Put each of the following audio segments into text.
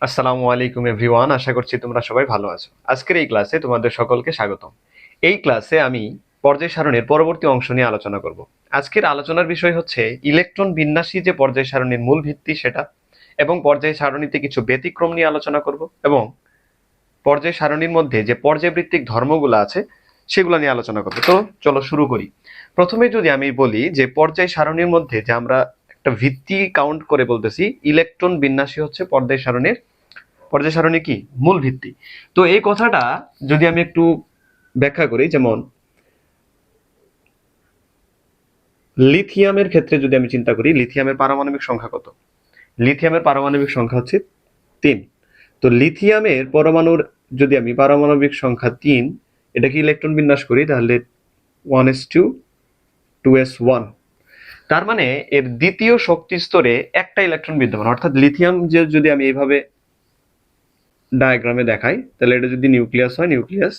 আসসালামু আলাইকুম এভরিওয়ান, আশা করছি তোমরা সবাই ভালো আছো। আজকের এই ক্লাসে তোমাদের সকলকে স্বাগতম। এই ক্লাসে আমি পর্যায় সারণীর পরবর্তী অংশ নিয়ে আলোচনা করব। আজকের আলোচনার বিষয় হচ্ছে ইলেকট্রন বিন্যাসী যে পর্যায় সারণীর মূল ভিত্তি সেটা, এবং পর্যায় সারণীতে কিছু ব্যতিক্রম নিয়ে আলোচনা করব, এবং পর্যায় সারণীর মধ্যে যে পর্যায়ভিত্তিক ধর্মগুলো আছে সেগুলো নিয়ে আলোচনা করব। তো চলো শুরু করি। প্রথমে যদি আমি বলি যে পর্যায় সারণীর মধ্যে যে আমরা একটা ভিত্তি কাউন্ট করে বলতেছি, ইলেকট্রন বিন্যাসী হচ্ছে পর্যায় সারণী কি মূল ভিত্তি। তো এই কথাটা যদি আমি একটু ব্যাখ্যা করি, যেমন লিথিয়ামের ক্ষেত্রে যদি আমি চিন্তা করি, লিথিয়ামের পারমাণবিক সংখ্যা কত? লিথিয়ামের পারমাণবিক সংখ্যা হচ্ছে 3। তো লিথিয়ামের পরমাণুর যদি আমি পারমাণবিক সংখ্যা 3 এটাকে ইলেকট্রন বিন্যাস করি, তাহলে 1s2 2s1। তার মানে এর দ্বিতীয় শক্তি স্তরে একটা ইলেকট্রন বিদ্যমান, অর্থাৎ লিথিয়াম যে যদি আমি এইভাবে ডায়াগ্রামে দেখাই, তাহলে এটা যদি নিউক্লিয়াস হয়, নিউক্লিয়াস,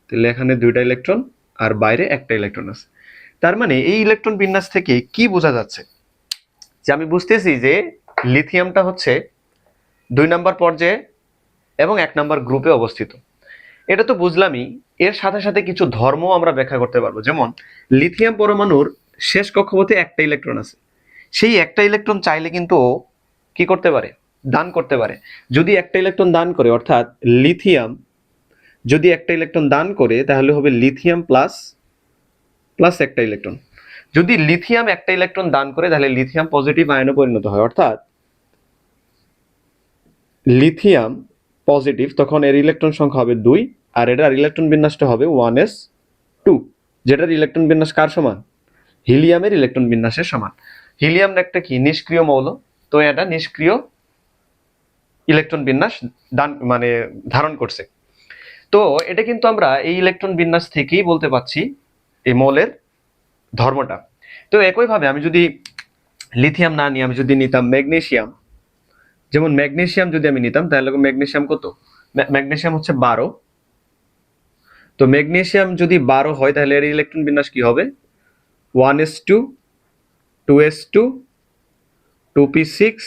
তাহলে এখানে দুইটা ইলেকট্রন আর বাইরে একটা ইলেকট্রন আছে। তার মানে এই ইলেকট্রন বিন্যাস থেকে কি বোঝা যাচ্ছে, যে আমি বুঝতেছি যে লিথিয়ামটা হচ্ছে 2 নম্বর পর্যায়ে এবং 1 নম্বর গ্রুপে অবস্থিত। এটা তো বুঝলামই, এর সাথে সাথে কিছু ধর্ম আমরা ব্যাখ্যা করতে পারবো। যেমন লিথিয়াম পরমাণুর শেষ কক্ষপথে একটা ইলেকট্রন আছে, সেই একটা ইলেকট্রন চাইলে কিন্তু ও কি করতে পারে, দান করতে পারে। যদি একটা ইলেকট্রন দান করে, অর্থাৎ লিথিয়াম যদি একটা ইলেকট্রন দান করে, তাহলে হবে লিথিয়াম প্লাস প্লাস একটা ইলেকট্রন। যদি লিথিয়াম একটা ইলেকট্রন দান করে, তাহলে লিথিয়াম পজিটিভ আয়নে পরিণত হয়, অর্থাৎ লিথিয়াম পজিটিভ, তখন এর ইলেকট্রন সংখ্যা হবে 2, আর এটার ইলেকট্রন বিন্যাসটা হবে 1s2, যেটার ইলেকট্রন বিন্যাস কার সমান? হিলিয়ামের ইলেকট্রন বিন্যাসের সমান। হিলিয়াম একটা কি নিষ্ক্রিয় মৌল, তো এটা নিষ্ক্রিয় ইলেকট্রন বিন্যাস মানে ধারণ করছে। তো এটা কিন্তু আমরা এই ইলেকট্রন বিন্যাস থেকেই বলতে পারছি এই মৌলের ধর্মটা। তো একইভাবে আমি যদি লিথিয়াম না নিয়ে আমি যদি নিতাম ম্যাগনেসিয়াম, যেমন ম্যাগনেসিয়াম যদি আমি নিতাম, তাহলে ম্যাগনেসিয়াম কত? ম্যাগনেসিয়াম হচ্ছে 12। তো ম্যাগনেসিয়াম যদি 12 হয়, তাহলে এর ইলেকট্রন বিন্যাস কি হবে? 1s2 2s2 2p6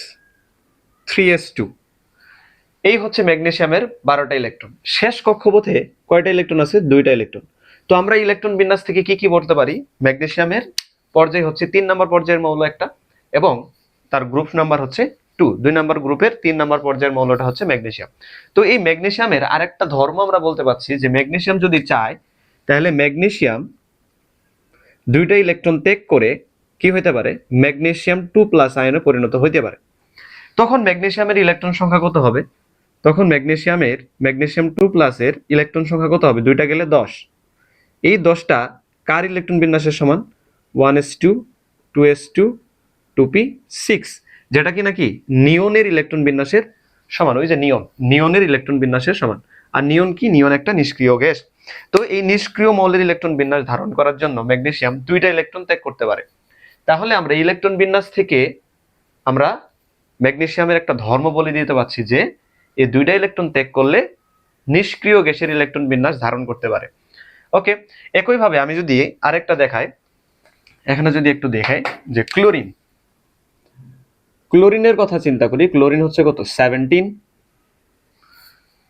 3s2। এই হচ্ছে ম্যাগনেসিয়ামের 12টা ইলেকট্রন। শেষ কক্ষপথে কয়টা ইলেকট্রন আছে? 2টা ইলেকট্রন। তো আমরা ইলেকট্রন বিন্যাস থেকে কি কি বলতে পারি? ম্যাগনেসিয়ামের পর্যায় হচ্ছে 3 নম্বর পর্যায়ের মৌল একটা, এবং তার গ্রুপ নাম্বার হচ্ছে 2। 2 নম্বর গ্রুপের 3 নম্বর পর্যায়ের মৌলটা হচ্ছে ম্যাগনেসিয়াম। তো এই ম্যাগনেসিয়ামের আরেকটা ধর্ম আমরা বলতে পারছি, যে ম্যাগনেসিয়াম যদি চায়, তাহলে ম্যাগনেসিয়াম 2টা ইলেকট্রন ত্যাগ করে কি হইতে পারে? ম্যাগনেসিয়াম 2+ আয়নে পরিণত হইতে পারে। তখন ম্যাগনেসিয়ামের ইলেকট্রন সংখ্যা কত হবে? তখন ম্যাগনেসিয়াম 2+ এর ইলেকট্রন সংখ্যা কত হবে? 2টা গেলে 10। এই 10টা কার ইলেকট্রন বিন্যাসের সমান? 1s2 2s2 2p6, যেটা কি নাকি নিয়নের ইলেকট্রন বিন্যাসের সমান। ওই যে নিয়নের ইলেকট্রন বিন্যাসের সমান। আর নিয়ন কি? নিয়ন একটা নিষ্ক্রিয় গ্যাস। তো এই নিষ্ক্রিয় মৌলের ইলেকট্রন বিন্যাস ধারণ করার জন্য ম্যাগনেসিয়াম 2টা ইলেকট্রন ত্যাগ করতে পারে। তাহলে আমরা ইলেকট্রন বিন্যাস থেকে আমরা ম্যাগনেসিয়ামের একটা ধর্ম বলে দিতে পারছি, যে এই 2টা ইলেকট্রন ত্যাগ করলে নিষ্ক্রিয় গ্যাসের ইলেকট্রন বিন্যাস ধারণ করতে পারে। ওকে, একইভাবে আমি যদি আরেকটা দেখাই, এখানে যদি একটু দেখাই যে ক্লোরিনের কথা চিন্তা করি। ক্লোরিন হচ্ছে কত? 17।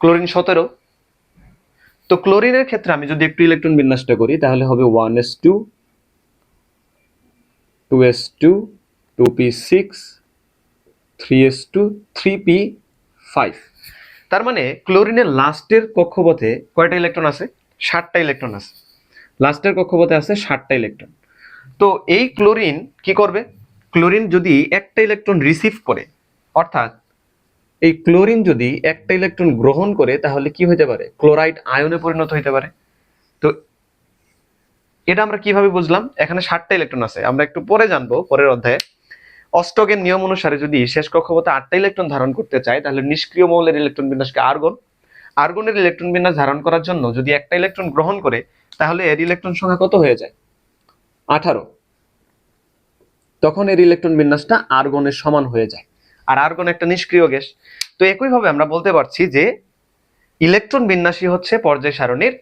ক্লোরিন 17। তো ক্লোরিনের ক্ষেত্রে আমি যদি একটু ইলেকট্রন বিন্যাসটা করি, তাহলে হবে 1s2 2s2 2p6 3s2 3p5। তার মানে ক্লোরিনের লাস্টের কক্ষপথে কয়টা ইলেকট্রন আছে? 7টা ইলেকট্রন আছে। লাস্টের কক্ষপথে আছে 7টা ইলেকট্রন। তো এই ক্লোরিন কি করবে? ক্লোরিন যদি একটা ইলেকট্রন রিসিভ করে, অর্থাৎ এই ক্লোরিন যদি একটা ইলেকট্রন গ্রহণ করে, তাহলে কি হতে পারে? ক্লোরাইড আয়নে পরিণত হতে পারে। তো এটা আমরা কিভাবে বুঝলাম? এখানে 7টা ইলেকট্রন আছে, আমরা একটু পরে জানবো পরের অধ্যায়ে। অস্টকের নিয়ম অনুসারে যদি শেষ কক্ষপথে 8টা ইলেকট্রন ধারণ করতে চায়, তাহলে নিষ্ক্রিয় মৌলের ইলেকট্রন বিন্যাসকে আর্গন। আর্গনের ইলেকট্রন বিন্যাস ধারণ করার জন্য যদি একটা ইলেকট্রন গ্রহণ করে, তাহলে এর ইলেকট্রন সংখ্যা কত হয়ে যায়? 18। তখন এর ইলেকট্রন বিন্যাসটা আর্গনের সমান হয়ে যায়, আর আর্গন একটা নিষ্ক্রিয় গ্যাস। তো একইভাবে আমরা বলতে পারছি যে ইলেকট্রন বিন্যাসই হচ্ছে পর্যায় সারণীর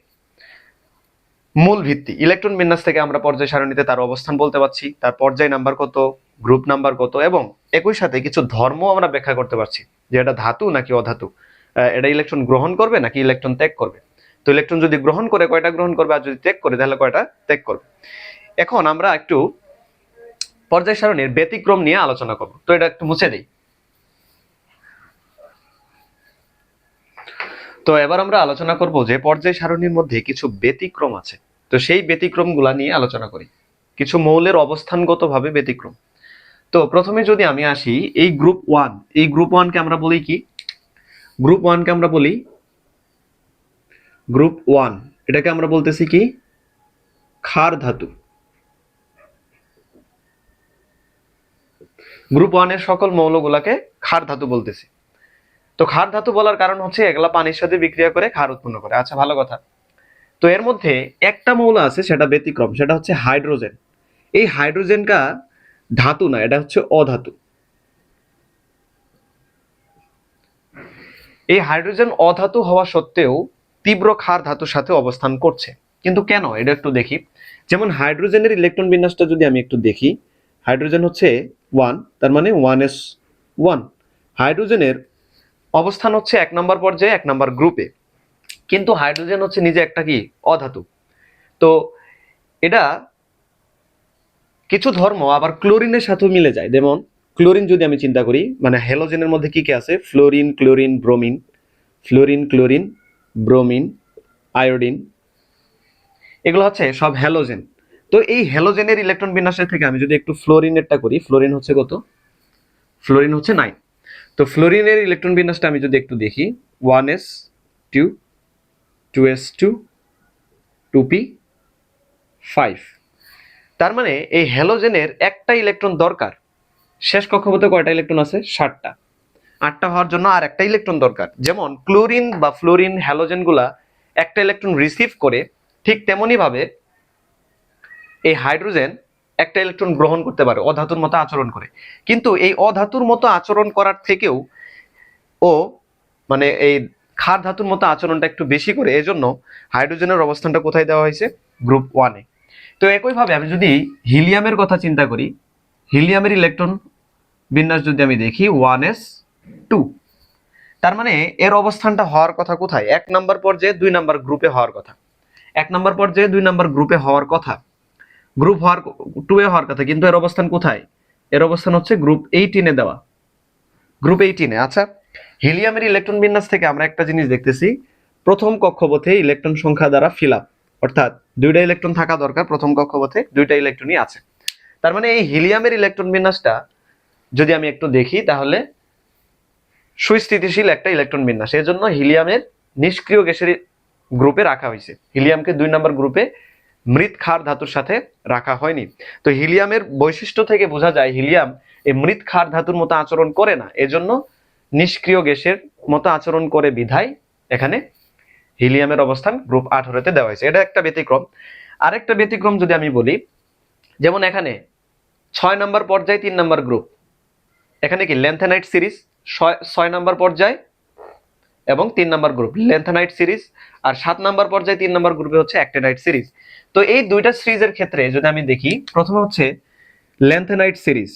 মূল ভিত্তি। ইলেকট্রন বিন্যাস থেকে আমরা পর্যায় সারণীতে তার অবস্থান বলতে পারছি, তার পর্যায় নাম্বার কত, গ্রুপ নাম্বার কত, এবং একই সাথে কিছু ধর্ম আমরা ব্যাখ্যা করতে পারছি। যে এটা ধাতু নাকি অধাতু, এটা ইলেকট্রন গ্রহণ করবে নাকি ইলেকট্রন ত্যাগ করবে। তো ইলেকট্রন যদি গ্রহণ করে কয়টা গ্রহণ করবে, আর যদি ত্যাগ করে তাহলে কয়টা ত্যাগ করবে। এখন আমরা একটু পর্যায় সারণীর ব্যতিক্রম নিয়ে আলোচনা করব। তো এটা একটু মুছে দিই। তো এবার আমরা আলোচনা করব যে পর্যায় সারণীর মধ্যে কিছু ব্যতিক্রম আছে। তো সেই ব্যতিক্রমগুলা নিয়ে আলোচনা করি, কিছু মৌলের অবস্থানগতভাবে ব্যতিক্রম। তো প্রথমে যদি আমি আসি এই গ্রুপ ওয়ান, এই গ্রুপ ওয়ানকে আমরা বলি কি, গ্রুপ ওয়ানকে আমরা বলি গ্রুপ ওয়ান, এটাকে আমরা বলতেছি কি ক্ষার ধাতু। গ্রুপ ওয়ানের সকল মৌলগুলাকে ক্ষার ধাতু বলতেছি। তো ক্ষার ধাতু বলার কারণ হচ্ছে এগুলা পানির সাথে বিক্রিয়া করে ক্ষার উৎপন্ন করে। আচ্ছা, ভালো কথা। তো এর মধ্যে একটা মৌল আছে সেটা ব্যতিক্রম, সেটা হচ্ছে হাইড্রোজেন। এই হাইড্রোজেনটা ধাতু না, এটা হচ্ছে অধাতু। এই হাইড্রোজেন অধাতু হওয়া সত্ত্বেও তীব্র ক্ষার ধাতুর সাথে অবস্থান করছে। কিন্তু কেন, এটা একটু দেখি। যেমন হাইড্রোজেনের ইলেকট্রন বিন্যাসটা যদি আমি একটু দেখি, হাইড্রোজেন হচ্ছে 1, তার মানে 1s1। হাইড্রোজেনের অবস্থান হচ্ছে 1 নম্বর পর্যায়ে, 1 নম্বর গ্রুপে। কিন্তু হাইড্রোজেন হচ্ছে নিজে একটা কি অধাতু। তো এটা কিছু ধর্ম আবার ক্লোরিনের সাথেও মিলে যায়। যেমন ক্লোরিন যদি আমি চিন্তা করি, মানে হ্যালোজেনের মধ্যে কি কি আছে, fluorine, chlorine, bromine, fluorine, chlorine, bromine, iodine, এগুলো হচ্ছে সব হ্যালোজেন। তো এই হ্যালোজেনের ইলেকট্রন বিন্যাসের থেকে আমি যদি একটু ফ্লোরিনেরটা করি, ফ্লোরিন হচ্ছে কত, ফ্লোরিন হচ্ছে 9। তো ফ্লোরিনের ইলেকট্রন বিন্যাসটা আমি যদি একটু দেখি, 1s2, 2s2, 2p5। তার মানে এই হ্যালোজেনের একটা ইলেকট্রন দরকার। শেষ কক্ষপথে কয়টা ইলেকট্রন আছে, 7টা। 8টা হওয়ার জন্য আর একটা ইলেকট্রন দরকার। যেমন ক্লোরিন বা ফ্লোরিন হ্যালোজেন গুলা একটা ইলেকট্রন রিসিভ করে, ঠিক তেমনি ভাবে এই হাইড্রোজেন একটা ইলেকট্রন গ্রহণ করতে পারে অধাতুর মতো আচরণ করে। কিন্তু এই অধাতুর মতো আচরণ করার থেকেও ও মানে এই ক্ষার ধাতুর মতো আচরণটা একটু বেশি করে, এজন্য হাইড্রোজেনের অবস্থানটা কোথায় দেওয়া হয়েছে, গ্রুপ ওয়ানে। তো একইভাবে আমি যদি হিলিয়ামের কথা চিন্তা করি, হিলিয়ামের ইলেকট্রন বিন্যাস যদি আমি দেখি 1s2, তার মানে এর অবস্থানটা হওয়ার কথা কোথায়, 1 নম্বর পর্যায়ে 2 নম্বর গ্রুপে হওয়ার কথা। 1 নম্বর পর্যায়ে 2 নম্বর গ্রুপে হওয়ার কথা, গ্রুপ হওয়ার 2 এ হওয়ার কথা, কিন্তু এর অবস্থান কোথায়, এর অবস্থান হচ্ছে গ্রুপ 18-এ দেওয়া, গ্রুপ 18-এ। আচ্ছা, হিলিয়ামের ইলেকট্রন বিন্যাস থেকে আমরা একটা জিনিস দেখতেছি, প্রথম কক্ষপথে ইলেকট্রন সংখ্যা দ্বারা ফিল আপ, অর্থাৎ 2টা ইলেকট্রন থাকা দরকার, প্রথম কক্ষপথে 2টা ইলেকট্রনই আছে। তার মানে এই হিলিয়ামের ইলেকট্রন বিন্যাসটা যদি আমি একটু দেখি, তাহলে সুস্থিতিশীল একটা ইলেকট্রন বিন্যাস। এজন্য হিলিয়ামের নিষ্ক্রিয় গ্যাসের গ্রুপে রাখা হয়েছে, হিলিয়ামকে 2 নম্বর গ্রুপে মৃৎ ক্ষার ধাতুর সাথে রাখা হয়নি। তো হিলিয়ামের বৈশিষ্ট্য থেকে বোঝা যায় হিলিয়াম এই মৃৎ ক্ষার ধাতুর মতো আচরণ করে না, এজন্য নিষ্ক্রিয় গ্যাসের মতো আচরণ করে বিধায় এখানে হিলিয়ামের অবস্থান গ্রুপ 18-তে দেওয়া হয়েছে। এটা একটা ব্যতিক্রম। আরেকটা ব্যতিক্রম যদি আমি বলি, যেমন এখানে 6 নম্বর পর্যায়ে 3 নম্বর গ্রুপ, এখানে কি ল্যান্থেনাইট সিরিজ 6 নম্বর পর্যায় এবং 3 নম্বর গ্রুপ ল্যান্থেনাইট সিরিজ, আর 7 নম্বর পর্যায়ে 3 নম্বর গ্রুপে হচ্ছে অ্যাক্টিনাইট সিরিজ। তো এই দুইটা সিরিজের ক্ষেত্রে যদি আমি দেখি, প্রথমে হচ্ছে ল্যান্থেনাইট সিরিজ,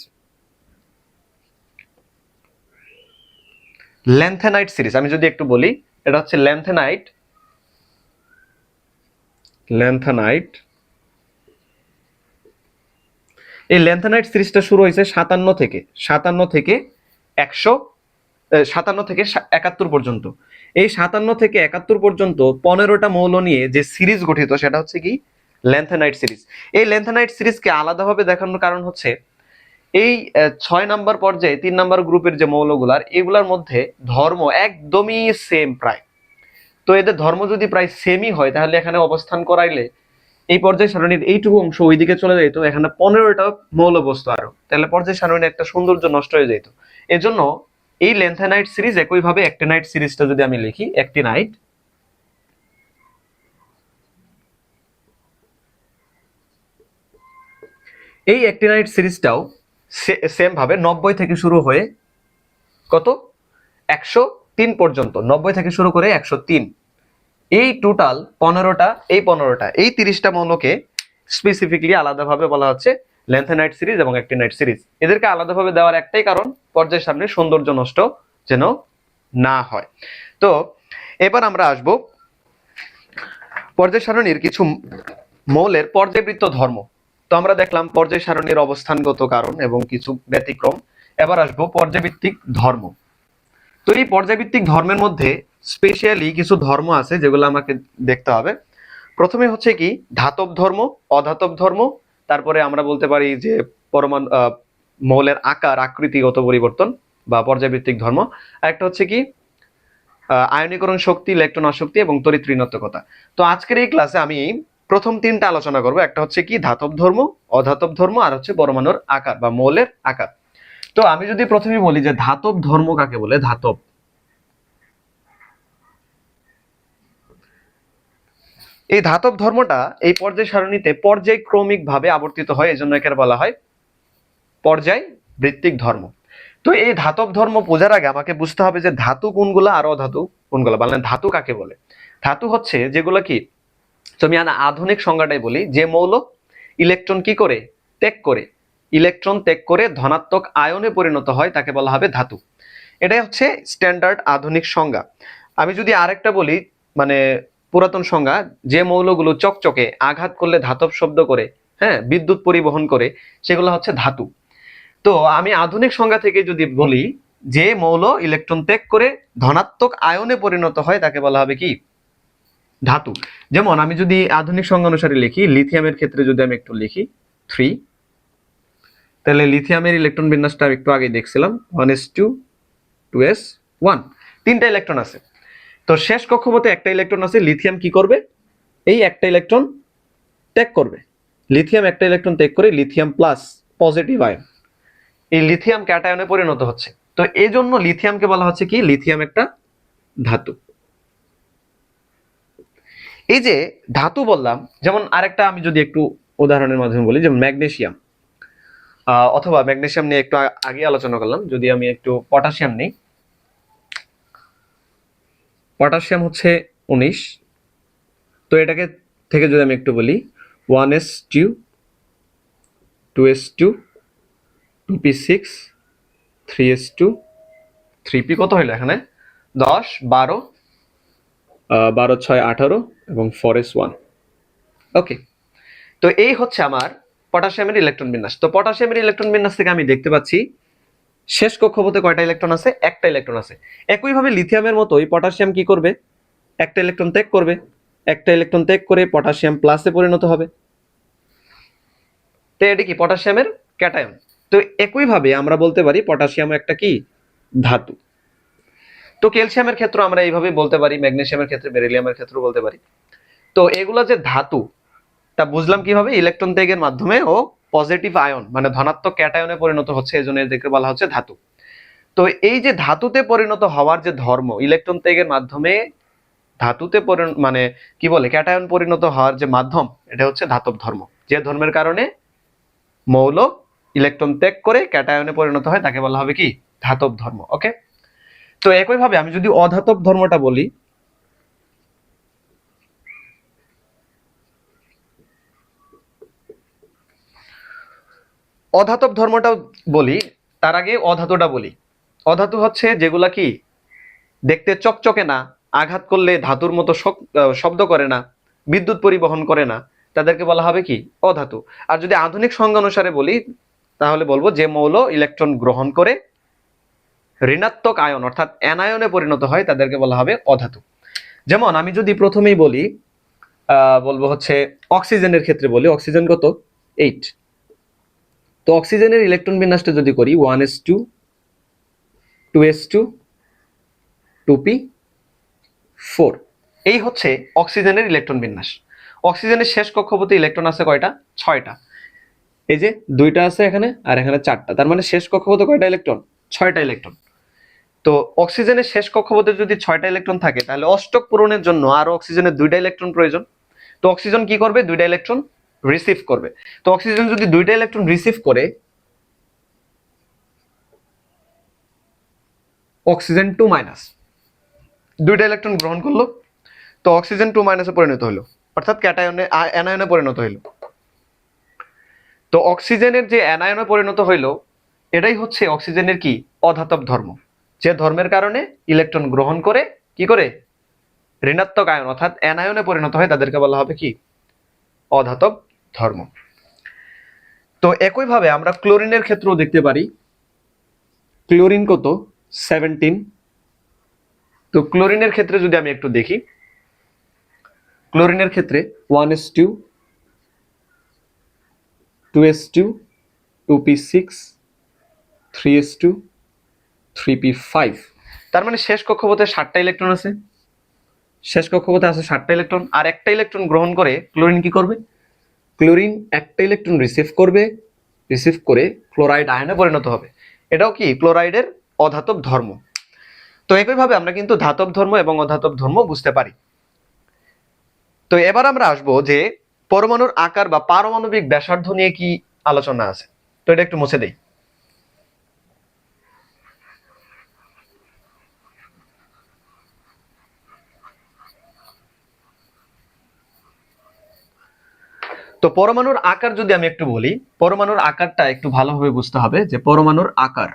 ল্যান্থেনাইট সিরিজ আমি যদি একটু বলি, এটা হচ্ছে ল্যান্থেনাইট, ল্যান্থেনাইট। এই ল্যান্থেনাইট সিরিজটা শুরু হয়েছে 57 থেকে 71 পর্যন্ত। এই 57 থেকে 71 পর্যন্ত 15টা মৌল নিয়ে যে সিরিজ গঠিত, সেটা হচ্ছে কি ল্যান্থেনাইট সিরিজ। এই ল্যান্থেনাইট সিরিজকে আলাদাভাবে দেখানোর কারণ হচ্ছে এই 6 নম্বর পর্যায়ে 3 নম্বর গ্রুপের যে মৌলগুলার, এগুলার মধ্যে ধর্ম একদমই সেম প্রায়। তো এদের ধর্ম যদি প্রায় সেমই হয়, তাহলে এখানে অবস্থান করাইলে এই পর্যায় সারণীর এইটুকু অংশ ওইদিকে চলে যেত, এখানে 15টা মৌল বস্তু আরো, তাহলে পর্যায় সারণীর একটা সৌন্দর্য নষ্ট হয়ে যেত। এজন্য এই ল্যান্থেনাইট সিরিজ, একইভাবে অ্যাক্টিনাইট সিরিজটা যদি আমি লিখি, অ্যাক্টিনাইট, এই অ্যাক্টিনাইট সিরিজটাও সেম ভাবে 90 থেকে শুরু হয়ে কত 103 পর্যন্ত, 90 থেকে শুরু করে 103, এই টোটাল 15টা, এই 30টা মৌলকে স্পেসিফিকলি আলাদাভাবে বলা হচ্ছে ল্যান্থেনাইট সিরিজ এবং অ্যাক্টিনাইট সিরিজ। এদেরকে আলাদাভাবে দেওয়ার একটাই কারণ, পর্যায় সারণীর সৌন্দর্য নষ্ট যেন না হয়। তো এবার আমরা আসব পর্যায় সারণীর কিছু মৌলের পর্যায়বৃত্ত ধর্ম। তো আমরা দেখলাম পর্যায় সারণীর অবস্থানগত কারণ এবং কিছু ব্যতিক্রম। এবার আসবো পর্যায়ভিত্তিক ধর্ম। তো এই পর্যায়ভিত্তিক ধর্মের মধ্যে স্পেশালি কিছু ধর্ম আছে যেগুলো আমাকে দেখতে হবে। প্রথমে হচ্ছে কি ধাতব ধর্ম, অধাতব ধর্ম, তারপরে আমরা বলতে পারি যে পরমাণু মৌলের আকার আকৃতিগত পরিবর্তন বা পর্যায়ভিত্তিক ধর্ম। আরেকটা হচ্ছে কি আয়নীকরণ শক্তি, ইলেকট্রন আসক্তি এবং তড়িৎ ঋণাত্মকতা। তো আজকের এই ক্লাসে আমি প্রথম তিনটা আলোচনা করব। একটা হচ্ছে কি ধাতব ধর্ম, অধাতব ধর্ম, আর হচ্ছে পরমাণুর আকার বা মৌলের আকার। তো আমি যদি প্রথমে বলি যে ধাতব ধর্ম কাকে বলে, ধাতব, এই ধাতব ধর্মটা এই পর্যায় সারণীতে পর্যায়ক্রমিক ভাবে আবর্তিত হয়, এজন্য একে বলা হয় পর্যায় ভিত্তিক ধর্ম। তো এই ধাতব ধর্ম বোঝার আগে আমাকে বুঝতে হবে যে ধাতু কোনগুলা আর অধাতু কোনগুলা। বললেন ধাতু কাকে বলে? ধাতু হচ্ছে যেগুলো কি, তুমি আধুনিক সংজ্ঞাটাই বলি, যে মৌল ইলেকট্রন কি করে ত্যাগ করে, ইলেকট্রন ত্যাগ করে ধনাত্মক আয়নে পরিণত হয় তাকে বলা হবে ধাতু। এটাই হচ্ছে স্ট্যান্ডার্ড আধুনিক সংজ্ঞা। আমি যদি আরেকটা বলি, মানে পুরাতন সংজ্ঞা, যে মৌলগুলো চকচকে আঘাত করলে ধাতব শব্দ করে, হ্যাঁ, বিদ্যুৎ পরিবহন করে, সেগুলো হচ্ছে ধাতু। তো আমি আধুনিক সংজ্ঞা থেকে যদি বলি, যে মৌল ইলেকট্রন ত্যাগ করে ধনাত্মক আয়নে পরিণত হয় তাকে বলা হবে কি ধাতু। যেমন আমি যদি আধুনিক সংজ্ঞা অনুসারে লিখি, লিথিয়ামের ক্ষেত্রে যদি আমি একটু লিখি 3, তাহলে লিথিয়ামের ইলেকট্রন বিন্যাসটা একটু আগে দেখছিলাম 1s2 2s1, তিনটা ইলেকট্রন আছে। তো শেষ কক্ষপথে একটা ইলেকট্রন আছে, লিথিয়াম কি করবে, এই একটা ইলেকট্রন ত্যাগ করবে। লিথিয়াম একটা ইলেকট্রন ত্যাগ করে লিথিয়াম প্লাস পজিটিভ আয়ন, এই লিথিয়াম ক্যাটায়নে পরিণত হচ্ছে। তো এই জন্য লিথিয়ামকে বলা হচ্ছে কি লিথিয়াম একটা ধাতু। এই যে ধাতু বললাম, যেমন আরেকটা আমি যদি একটু উদাহরণের মাধ্যমে বলি, যেমন ম্যাগনেসিয়াম, অথবা ম্যাগনেসিয়াম নিয়ে একটু আগে আলোচনা করলাম। যদি আমি একটু পটাশিয়াম নেই, পটাশিয়াম হচ্ছে 19। তো এটাকে থেকে যদি আমি একটু বলি 1s2 2s2 2p6 3s2 3p, কত হইলো এখানে 10 12 12 6 18 এবং 4s1। ওকে, তো এই হচ্ছে আমার পটাশিয়ামের ইলেকট্রন বিন্যাস। তো পটাশিয়ামের ইলেকট্রন বিন্যাস থেকে আমি দেখতে পাচ্ছি শেষ কক্ষপথে কয়টা ইলেকট্রন আছে, একটা ইলেকট্রন আছে। একইভাবে লিথিয়ামের মতোই পটাশিয়াম কি করবে, একটা ইলেকট্রন ত্যাগ করবে, একটা ইলেকট্রন ত্যাগ করে পটাশিয়াম প্লাসে পরিণত হবে। তো এটি কি পটাশিয়ামের ক্যাটায়ন। তো একইভাবে আমরা বলতে পারি পটাশিয়াম একটা কি ধাতু। তো ক্যালসিয়ামের ক্ষেত্রে আমরা এইভাবে বলতে পারি, ম্যাগনেসিয়ামের ক্ষেত্রে, বেরিলিয়ামের ক্ষেত্রে বলতে পারি। তো এগুলা যে ধাতু তা বুঝলাম কিভাবে, ইলেকট্রন ত্যাগের মাধ্যমে ও পজিটিভ আয়ন মানে ধনাত্মক ক্যাটায়নে পরিণত হচ্ছে, এজন্য এদেরকে বলা হচ্ছে ধাতু। তো এই যে ধাতুতে পরিণত হওয়ার যে ধর্ম, ইলেকট্রন ত্যাগের মাধ্যমে ধাতুতে মানে কি বলে ক্যাটায়ন পরিণত হওয়ার যে মাধ্যম, এটা হচ্ছে ধাতব ধর্ম। যে ধর্মের কারণে মৌল ইলেকট্রন ত্যাগ করে ক্যাটায়নে পরিণত হয় তাকে বলা হবে কি ধাতব ধর্ম। ওকে, তো একইভাবে আমি যদি অধাতব ধর্মটা বলি, অধাতব ধর্মটা বলি, তার আগে অধাতুটা বলি। অধাতু হচ্ছে যেগুলা কি দেখতে চকচকে না, আঘাত করলে ধাতুর মতো শব্দ করে না, বিদ্যুৎ পরিবহন করে না, তাদেরকে বলা হবে কি অধাতু। আর যদি আধুনিক সংজ্ঞা অনুসারে বলি, তাহলে বলবো যে মৌল ইলেকট্রন গ্রহণ করে ঋণাত্মক আয়ন অর্থাৎ অ্যানায়নে পরিণত হয় তাদেরকে বলা হবে অধাতু। যেমন আমি যদি প্রথমেই বলি, বলবো হচ্ছে অক্সিজেনের ক্ষেত্রে বলি, অক্সিজেন কত 8। তো অক্সিজেনের ইলেকট্রন বিন্যাসটা যদি করি 1s2 2s2 2p4, এই হচ্ছে অক্সিজেনের ইলেকট্রন বিন্যাস। অক্সিজেনের শেষ কক্ষপথে ইলেকট্রন আছে কয়টা, 6টা। এই যে 2টা আছে এখানে আর এখানে 4টা, তার মানে শেষ কক্ষপথে কয়টা ইলেকট্রন, 6টা ইলেকট্রন। তো অক্সিজেনের শেষ কক্ষপথে যদি 6টা ইলেকট্রন থাকে, তাহলে অষ্টক পূরণের জন্য আরো অক্সিজেনের 2টা ইলেকট্রন প্রয়োজন। তো অক্সিজেন কি করবে, 2টা ইলেকট্রন রিসিভ করবে। তো অক্সিজেন যদি 2টা ইলেকট্রন রিসিভ করে, অক্সিজেন 2 মাইনাস 2টা ইলেকট্রন গ্রহণ করলো, তো অক্সিজেন 2 মাইনাসে পরিণত হলো, অর্থাৎ ক্যাটায়নে অ্যানায়নে পরিণত হইলো। তো অক্সিজেনের যে অ্যানায়নে পরিণত হইলো, এটাই হচ্ছে অক্সিজেনের কি অধাতব ধর্ম। যে ধর্মের কারণে ইলেকট্রন গ্রহণ করে কি করে ঋণাত্মক আয়ন অর্থাৎ অ্যানায়নে পরিণত হয় তাদেরকে বলা হবে কি অধাতব ধর্ম। তো একইভাবে আমরা ক্লোরিনের ক্ষেত্রেও দেখতে পারি। ক্লোরিন কত 17। তো ক্লোরিনের ক্ষেত্রে যদি আমি একটু দেখি, ক্লোরিনের ক্ষেত্রে 1s2 2s2 2p6 3s2 3p5। তার মানে শেষ কক্ষপথে 7টা ইলেকট্রন আছে, শেষ কক্ষপথে আছে 7টা ইলেকট্রন, আর একটা ইলেকট্রন গ্রহণ করে ক্লোরিন কি করবে, ক্লোরিন একটা ইলেকট্রন রিসিভ করবে, রিসিভ করে ক্লোরাইড আয়নে পরিণত হবে। এটাও কি ক্লোরাইডের অধাতব ধর্ম। তো একইভাবে আমরা কিন্তু ধাতব ধর্ম এবং অধাতব ধর্ম বুঝতে পারি। তো এবার আমরা আসবো যে পরমাণুর আকার বা পারমাণবিক ব্যাসার্ধ নিয়ে কি আলোচনা আছে। তো এটা একটু মুছে দেই। তো পরমাণুর আকার যদি আমি একটু বলি, পরমাণুর আকারটা একটু ভালোভাবে বুঝতে হবে যে পরমাণুর আকার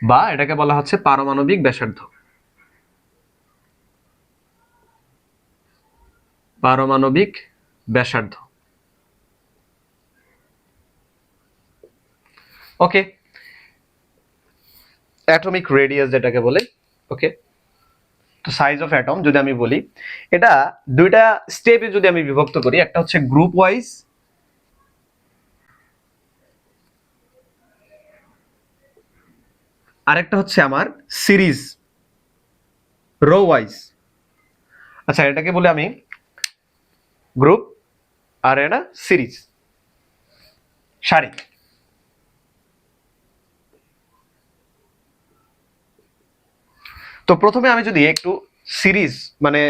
বা এটাকে বলা হচ্ছে পারমাণবিক ব্যাসার্ধ। পারমাণবিক ব্যাসার্ধ, ওকে। অ্যাটমিক রেডিয়াস যেটাকে বলে, ওকে। তো সাইজ অফ অ্যাটম যদি আমি বলি, এটা দুইটা স্টেপে যদি আমি বিভক্ত করি, একটা হচ্ছে গ্রুপ ওয়াইজ, আরেকটা হচ্ছে আমার সিরিজ রো ওয়াইজ। আচ্ছা, এটাকে বলে আমি গ্রুপ আর এটা সিরিজ, সারি। তো প্রথমে আমি যদি একটু সিরিজ মানে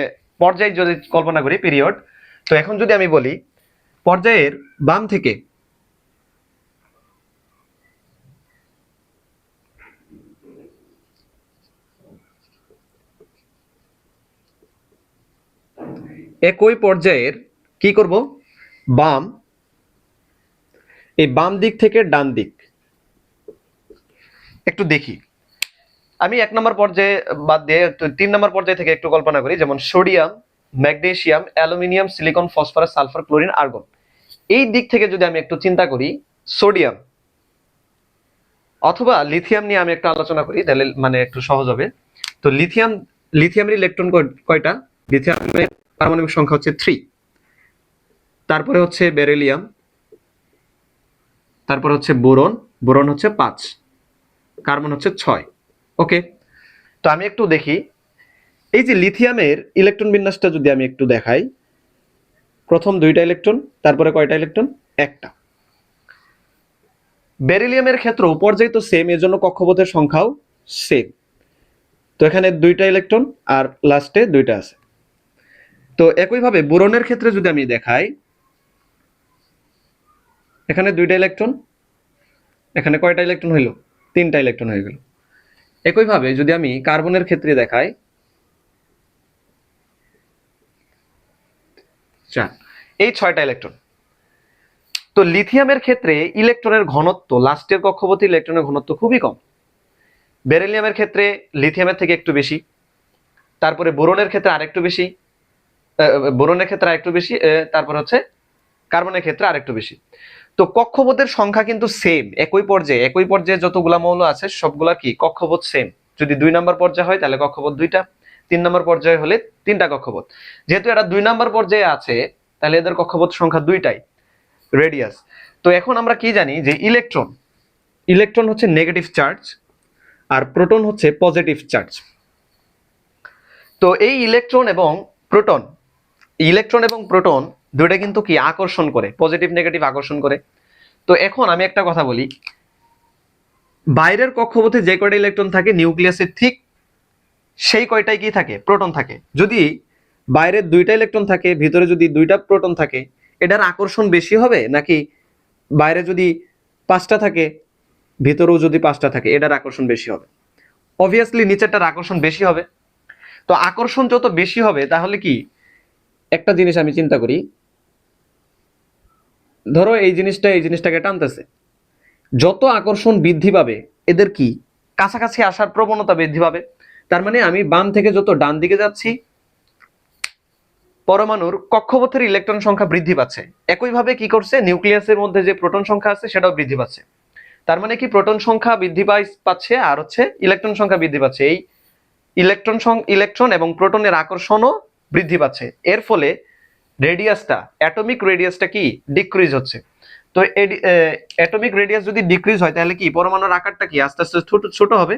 পর্যায় যদি কল্পনা করি, পিরিয়ড। তো এখন যদি আমি বলি পর্যায়ের বাম থেকে একই পর্যায়ের কি করব, বাম, এই বাম দিক থেকে ডান দিক একটু দেখি। আমি 1 নম্বর পর্যায়ে বাদ দিয়ে 3 নম্বর পর্যায় থেকে একটু কল্পনা করি, যেমন sodium, magnesium, aluminium, silicon, phosphorus, sulphur, chlorine, argon. এই দিক থেকে যদি আমি একটু চিন্তা করি সোডিয়াম অথবা লিথিয়াম নিয়ে আমি একটু আলোচনা করি, তাহলে মানে একটু সহজ হবে। তো লিথিয়ামের ইলেকট্রন কয়টা, লিথিয়ামের পারমাণবিক সংখ্যা হচ্ছে 3। তারপরে হচ্ছে বেরিলিয়াম, তারপর হচ্ছে বোরন, বোরন হচ্ছে 5, কার্বন হচ্ছে 6। ওকে। তো আমি একটু দেখি এই যে লিথিয়ামের ইলেকট্রন বিন্যাসটা যদি আমি একটু দেখাই, প্রথম 2টা ইলেকট্রন, তারপরে কয়টা ইলেকট্রন, একটা। বেরিলিয়ামের ক্ষেত্রেও পর্যায় তো সেম, এর জন্য কক্ষপথের সংখ্যাও সেম। তো এখানে 2টা ইলেকট্রন আর লাস্টে 2টা আছে। তো একইভাবে বোরনের ক্ষেত্রে যদি আমি দেখাই, এখানে 2টা ইলেকট্রন, এখানে কয়টা ইলেকট্রন হইল, 3টা ইলেকট্রন হয়ে গেল। একইভাবে যদি আমি কার্বনের ক্ষেত্রে দেখাই, 4, এই 6টা ইলেকট্রন। তো লিথিয়ামের ক্ষেত্রে ইলেকট্রনের ঘনত্ব, লাস্টের কক্ষপথে ইলেকট্রনের ঘনত্ব খুবই কম। বেরিলিয়ামের ক্ষেত্রে লিথিয়ামের থেকে একটু বেশি, তারপরে বোরনের ক্ষেত্রে আরেকটু বেশি, বোরনের ক্ষেত্রে আরেকটু বেশি, তারপর হচ্ছে কার্বনের ক্ষেত্রে আরেকটু বেশি। তো কক্ষপথের সংখ্যা কিন্তু সেম, একই পর্যায়ে যতগুলা মৌল আছে সবগুলা কি কক্ষপথ সেম। যদি 2 নম্বর পর্যায়ে হয় তাহলে কক্ষপথ 2টা, 3 নম্বর পর্যায়ে হলে 3টা কক্ষপথ। যেহেতু এটা 2 নম্বর পর্যায়ে আছে তাহলে এদের কক্ষপথ সংখ্যা 2টাই, রেডিয়াস। তো এখন আমরা কি জানি যে ইলেকট্রন হচ্ছে নেগেটিভ চার্জ আর প্রোটন হচ্ছে পজিটিভ চার্জ। তো এই ইলেকট্রন এবং প্রোটন দুইটা কিন্তু কি আকর্ষণ করে, পজিটিভ নেগেটিভ আকর্ষণ করে। তো এখন আমি একটা কথা বলি, বাইরের কক্ষপথে যে কয়টা ইলেকট্রন থাকে নিউক্লিয়াসের ঠিক সেই কয়টাই কি থাকে, প্রোটন থাকে। যদি বাইরে 2টা ইলেকট্রন থাকে, ভিতরে যদি 2টা প্রোটন থাকে, এটার আকর্ষণ বেশি হবে নাকি বাইরে যদি 5টা থাকে ভিতরেও যদি 5টা থাকে এটার আকর্ষণ বেশি হবে? অবভিয়াসলি নিচেরটার আকর্ষণ বেশি হবে। তো আকর্ষণ যত বেশি হবে তাহলে কি, একটা জিনিস আমি চিন্তা করি, ধরো এই জিনিসটাকে টানতেছে, যত আকর্ষণ বৃদ্ধি পাবে এদের কি কাছাকাছি আসার প্রবণতা বৃদ্ধি পাবে। তার মানে আমি বাম থেকে যত ডান দিকে যাচ্ছি পরমাণুর কক্ষপথের ইলেকট্রন সংখ্যা বৃদ্ধি পাচ্ছে। একইভাবে কি করছে, নিউক্লিয়াসের মধ্যে যে প্রোটন সংখ্যা আছে সেটাও বৃদ্ধি পাচ্ছে। তার মানে কি প্রোটন সংখ্যা বৃদ্ধি পাচ্ছে আর হচ্ছে ইলেকট্রন সংখ্যা বৃদ্ধি পাচ্ছে। এই ইলেকট্রন এবং প্রোটনের আকর্ষণও বৃদ্ধি পাচ্ছে। এর ফলে রেডিয়াসটা, অ্যাটমিক রেডিয়াসটা কি ডিক্রিজ হচ্ছে। তো অ্যাটমিক রেডিয়াস যদি ডিক্রিজ হয় তাহলে কি পরমাণুর আকারটা কি আস্তে আস্তে ছোট হবে।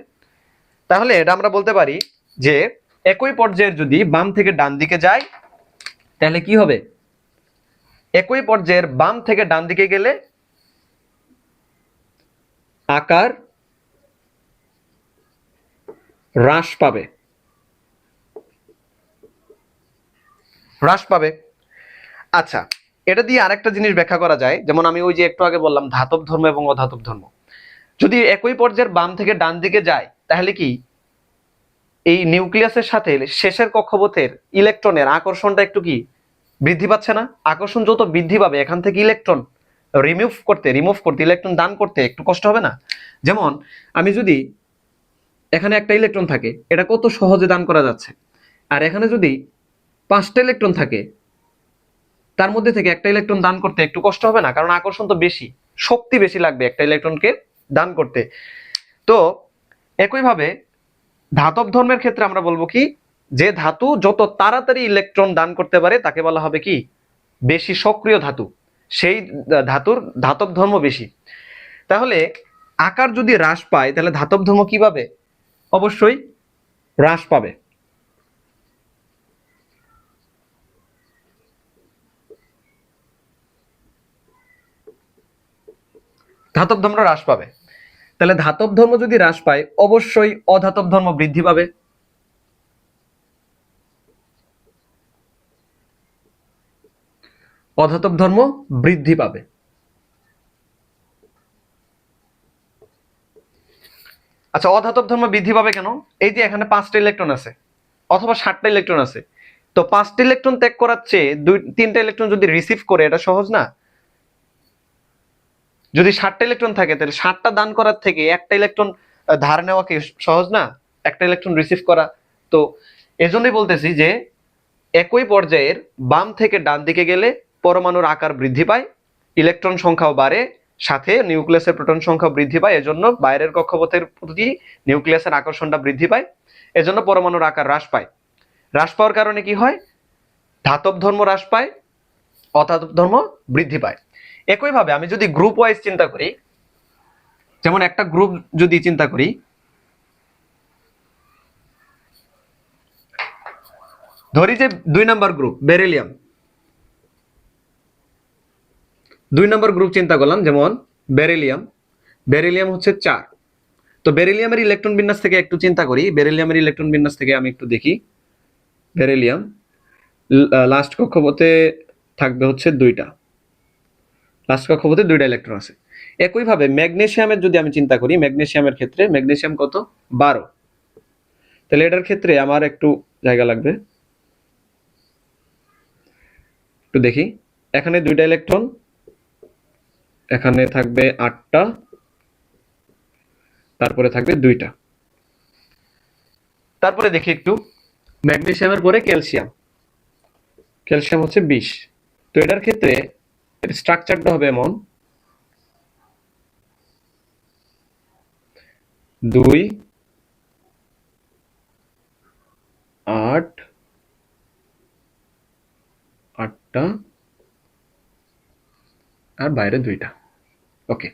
তাহলে এটা আমরা বলতে পারি যে একই পর্যায়ের যদি বাম থেকে ডান দিকে যায় তাহলে কি হবে, একই পর্যায়ের বাম থেকে ডান দিকে গেলে আকার হ্রাস পাবে, আচ্ছা এটা দিয়ে আরেকটা জিনিস ব্যাখ্যা করা যায়, যেমন আমি ওই যে একটু আগে বললাম ধাতব ধর্ম এবং অধাতব ধর্ম। যদি একই পর্যায়ের বাম থেকে ডান দিকে যায় তাহলে কি এই নিউক্লিয়াসের সাথে শেষের কক্ষপথের ইলেকট্রনের আকর্ষণটা একটু কি বৃদ্ধি পাচ্ছে না। আকর্ষণ যত বৃদ্ধি পাবে এখান থেকে ইলেকট্রন রিমুভ করতে ইলেকট্রন দান করতে একটু কষ্ট হবে না। যেমন আমি যদি এখানে একটা ইলেকট্রন থাকে, এটা কত সহজে দান করা যাচ্ছে, আর এখানে যদি 5টা ইলেকট্রন থাকে তার মধ্যে থেকে একটা ইলেকট্রন দান করতে একটু কষ্ট হবে না, কারণ আকর্ষণ তো বেশি, শক্তি বেশি লাগবে একটা ইলেকট্রনকে দান করতে। তো একইভাবে ধাতব ধর্মের ক্ষেত্রে আমরা বলবো কি, যে ধাতু যত তাড়াতাড়ি ইলেকট্রন দান করতে পারে তাকে বলা হবে কি বেশি সক্রিয় ধাতু, সেই ধাতুর ধাতব ধর্ম বেশি। তাহলে আকার যদি হ্রাস পায় তাহলে ধাতব ধর্ম কি পাবে, অবশ্যই হ্রাস পাবে। ধাতব ধর্ম হ্রাস পাবে। তাহলে ধাতব ধর্ম যদি হ্রাস পায় অবশ্যই অধাতব ধর্ম বৃদ্ধি পাবে। অধাতব ধর্ম বৃদ্ধি পাবে। আচ্ছা অধাতব ধর্ম বৃদ্ধি পাবে কেন, এই যে এখানে 5টা ইলেকট্রন আছে অথবা 7টা ইলেকট্রন আছে, তো 5টা ইলেকট্রন ত্যাগ করার চেয়ে 3টা ইলেকট্রন যদি রিসিভ করে এটা সহজ না। যদি 7টা ইলেকট্রন থাকে তাহলে 7টা দান করার থেকে একটা ইলেকট্রন ধার নেওয়া কি সহজ না, একটা ইলেকট্রন রিসিভ করা। তো এজন্যই বলতেছি যে একই পর্যায়ের বাম থেকে ডান দিকে গেলে পরমাণুর আকার বৃদ্ধি পায়, ইলেকট্রন সংখ্যাও বাড়ে, সাথে নিউক্লিয়াসের প্রোটন সংখ্যা বৃদ্ধি পায়, এজন্য বাইরের কক্ষপথের প্রতি নিউক্লিয়াসের আকর্ষণটা বৃদ্ধি পায়, এজন্য পরমাণুর আকার হ্রাস পায়। হ্রাস পাওয়ার কারণে কি হয়, ধাতব ধর্ম হ্রাস পায়, অধাতব ধর্ম বৃদ্ধি পায়। একইভাবে আমি যদি গ্রুপ ওয়াইজ চিন্তা করি, যেমন একটা গ্রুপ যদি চিন্তা করি, ধরি যে 2 নম্বর গ্রুপ বেরিলিয়াম, 2 নম্বর গ্রুপ চিন্তা করলাম, যেমন বেরিলিয়াম হচ্ছে 4। তো বেরিলিয়ামের ইলেকট্রন বিন্যাস থেকে একটু চিন্তা করি, বেরিলিয়ামের ইলেকট্রন বিন্যাস থেকে আমি একটু দেখি। বেরিলিয়াম লাস্ট কক্ষপথে থাকবে হচ্ছে 2টা, লাস্ট কক্ষপথে 2টা ইলেকট্রন আছে। একইভাবে ম্যাগনেসিয়ামের যদি আমি চিন্তা করি, ম্যাগনেসিয়ামের ক্ষেত্রে ম্যাগনেসিয়াম কত 12, তাহলে এটার ক্ষেত্রে আমার একটু জায়গা লাগবে, একটু দেখি। এখানে 2টা ইলেকট্রন, এখানে থাকবে 8টা, তারপরে থাকবে 2টা। তারপরে দেখি একটু ম্যাগনেসিয়ামের পরে ক্যালসিয়াম হচ্ছে 20। তো এটার ক্ষেত্রে স্ট্রাকচারটা হবে এমন 2 8 8টা আর বাইরে 2টা। ওকে,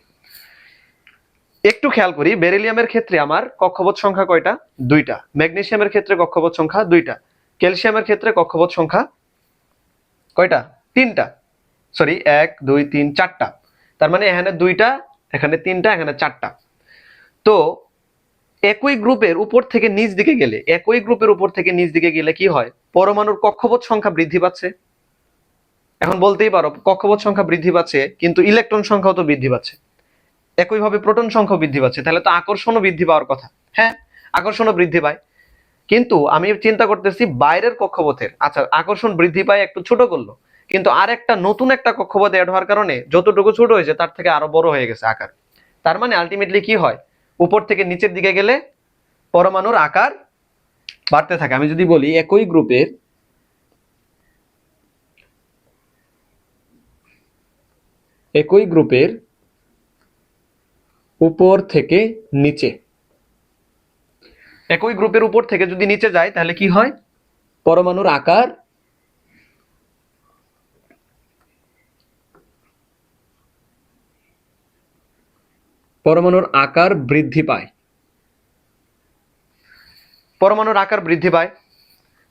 একটু খেয়াল করি, বেরিলিয়ামের ক্ষেত্রে আমার কক্ষপথ সংখ্যা কয়টা, 2টা। ম্যাগনেসিয়ামের ক্ষেত্রে কক্ষপথ সংখ্যা 2টা। ক্যালসিয়ামের ক্ষেত্রে কক্ষপথ সংখ্যা কয়টা, 3টা। সরি 1 2 3 4টা। তার মানে এখানে 2টা, এখানে 3টা, এখানে 4টা। তো একই গ্রুপের উপর থেকে নিচ দিকে গেলে কি হয়, পরমাণুর কক্ষপথ সংখ্যা বৃদ্ধি পাচ্ছে। এখন বলতেই পারো কক্ষপথ সংখ্যা বৃদ্ধি পাচ্ছে কিন্তু ইলেকট্রন সংখ্যাও তো বৃদ্ধি পাচ্ছে, একইভাবে প্রোটন সংখ্যা বৃদ্ধি পাচ্ছে, তাহলে তো আকর্ষণও বৃদ্ধি পাওয়ার কথা। হ্যাঁ, আকর্ষণও বৃদ্ধি পায়, কিন্তু আমি চিন্তা করতেছি বাইরের কক্ষপথের। আচ্ছা আকর্ষণ বৃদ্ধি পায় একটু ছোট করলো, কিন্তু আর একটা নতুন একটা কক্ষপথ অ্যাড হওয়ার কারণে যতটুকু ছোট হয়েছে তার থেকে আরো বড় হয়ে গেছে আকার। তার মানে আলটিমেটলি কি হয়, উপর থেকে নিচের দিকে গেলে পরমাণুর আকার বাড়তে থাকে। আমি যদি বলি একই গ্রুপের উপর থেকে নিচে, একই গ্রুপের উপর থেকে যদি নিচে যায় তাহলে কি হয়, পরমাণুর আকার বৃদ্ধি পায়। পরমাণুর আকার বৃদ্ধি পায়।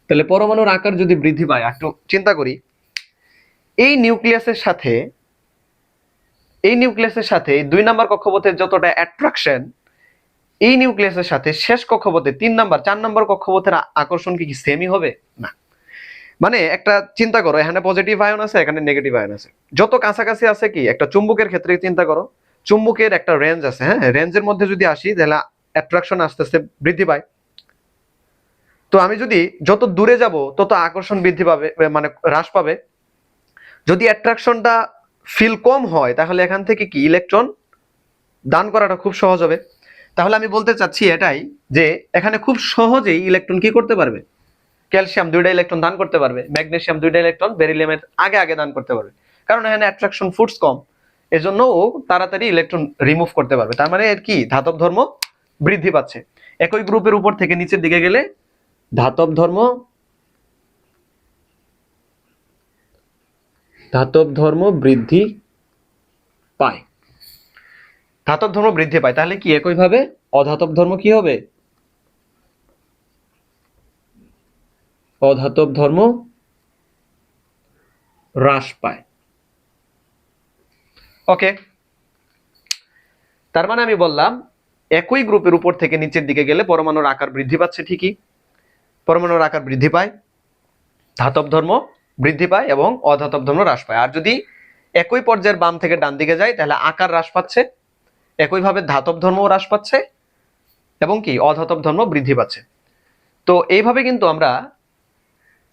তাহলে পরমাণুর আকার যদি বৃদ্ধি পায়, একটু চিন্তা করি, এই নিউক্লিয়াসের সাথে 2 নাম্বার কক্ষপথের যতটা অ্যাট্রাকশন, এই নিউক্লিয়াসের সাথে শেষ কক্ষপথে 3 নাম্বার 4 নাম্বার কক্ষপথের আকর্ষণ কি সেমই হবে না। মানে একটা চিন্তা করো, এখানে পজিটিভ আয়ন আছে, এখানে নেগেটিভ আয়ন আছে, যত কাছাকাছি আছে কি, একটা চুম্বকের ক্ষেত্রে চিন্তা করো, চুম্বকের একটা রেঞ্জ আছে, হ্যাঁ, রেঞ্জের মধ্যে যদি আসি তাহলে অ্যাট্রাকশন আস্তে আস্তে বৃদ্ধি পায়। তো আমি যদি যত দূরে যাব তত আকর্ষণ বৃদ্ধি পাবে, মানে হ্রাস পাবে। যদি অ্যাট্রাকশনটা ফিল কম হয় তাহলে এখান থেকে কি ইলেকট্রন দান করাটা খুব সহজ হবে। তাহলে আমি বলতে চাচ্ছি এটাই, যে এখানে খুব সহজেই ইলেকট্রন কি করতে পারবে, ক্যালসিয়াম 2টা ইলেকট্রন দান করতে পারবে, ম্যাগনেসিয়াম 2টা ইলেকট্রন বেরিলিয়ামের আগে দান করতে পারবে, কারণ এখানে অ্যাট্রাকশন ফোর্স কম, এজন্য ও তাড়াতাড়ি ইলেকট্রন রিমুভ করতে পারবে। তার মানে এর কি ধাতব ধর্ম বৃদ্ধি পাচ্ছে। একই গ্রুপের উপর থেকে নিচের দিকে গেলে ধাতব ধর্ম বৃদ্ধি পায়। ধাতব ধর্ম বৃদ্ধি পায়, তাহলে কি একইভাবে অধাতব ধর্ম কি হবে, অধাতব ধর্ম হ্রাস পায়। ওকে, তার মানে আমি বললাম একই গ্রুপের উপর থেকে নিচের দিকে গেলে পরমাণুর আকার বৃদ্ধি পাচ্ছে, ঠিকই, পরমাণুর আকার বৃদ্ধি পায়, ধাতব ধর্ম বৃদ্ধি পায় এবং অধাতব ধর্ম হ্রাস পায়। আর যদি একই পর্যায়ের বাম থেকে ডান দিকে যায় তাহলে আকার হ্রাস পাচ্ছে, একইভাবে ধাতব ধর্ম হ্রাস পাচ্ছে এবং কি অধাতব ধর্ম বৃদ্ধি পাচ্ছে। তো এইভাবে কিন্তু আমরা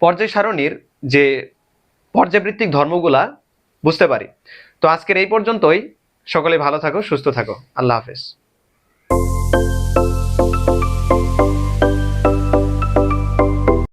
পর্যায় সারণীর যে পর্যাবৃত্তিক ধর্মগুলা বুঝতে পারি। তো আজকের এই পর্যন্তই। সকলে ভালো থাকো, সুস্থ থাকো, আল্লাহ হাফেজ।